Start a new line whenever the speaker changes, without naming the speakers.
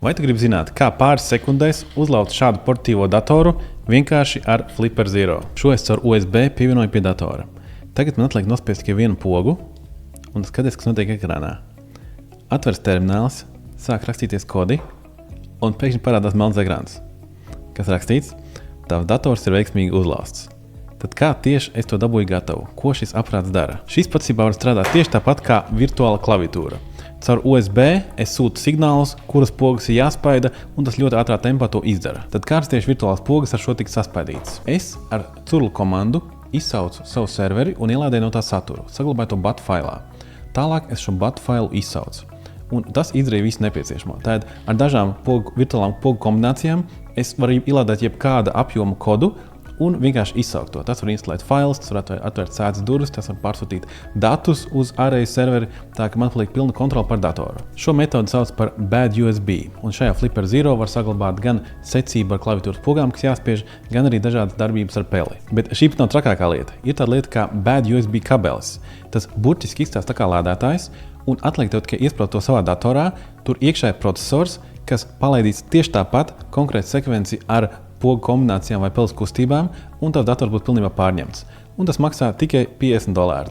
Vai tu gribi zināt, kā pāris sekundēs uzlauzt šādu portatīvo datoru vienkārši ar Flipper Zero? Šo es caur USB pievienoju pie datora. Tagad man atliek nospiest tikai vienu pogu un skaties, kas notiek ekrānā. Atveras termināls, sāk rakstīties kodi un pēkšņi parādās melns ekrāns. Kas rakstīts? Tavs dators ir veiksmīgi uzlausts. Tad kā tieši es to dabūju gatavu? Ko šis aprāts dara? Šis patiesībā var strādāt tieši tāpat kā virtuāla klaviatūra. Caur USB es sūtu signālus, kuras pogas ir jāspaida, un tas ļoti ātrā tempā to izdara. Tad kāds tieši virtuālās pogas ar šo tiks saspaidīts? Es ar curlu komandu izsaucu savu serveri un ielādēju no tā saturu, saglabāju to bat failā. Tālāk es šo bat failu izsaucu. Un tas izdarīja visu nepieciešamo. Tātad ar dažām virtuālām pogu kombinācijām es varu ielādēt jebkāda apjoma kodu un vienkārši izsaukt to. Tas var instalēt failus, tas var atvērt sēdes durvis, tas var pārsūtīt datus uz ārēju serveri, tā ka man paliek pilna kontrola par datoru. Šo metodu sauc par Bad USB, un šajā Flipper Zero var saglabāt gan secību ar klaviatūras pogām, kas jāspiež, gan arī dažādas darbības ar peli. Bet šī pat nav trakākā lieta. Ir tāda lieta kā Bad USB kabelis. Tas burtiski izstāsta tā kā lādētājs, un atliek tev tikai iesprāst to savā datorā, tur iekšā ir procesors, kas palaidīs tieši tāpat konkrētu sekvenci ar pogu kombinācijām vai peles kustībām, un tavs dators būs pilnībā pārņemts. Un tas maksā tikai $50.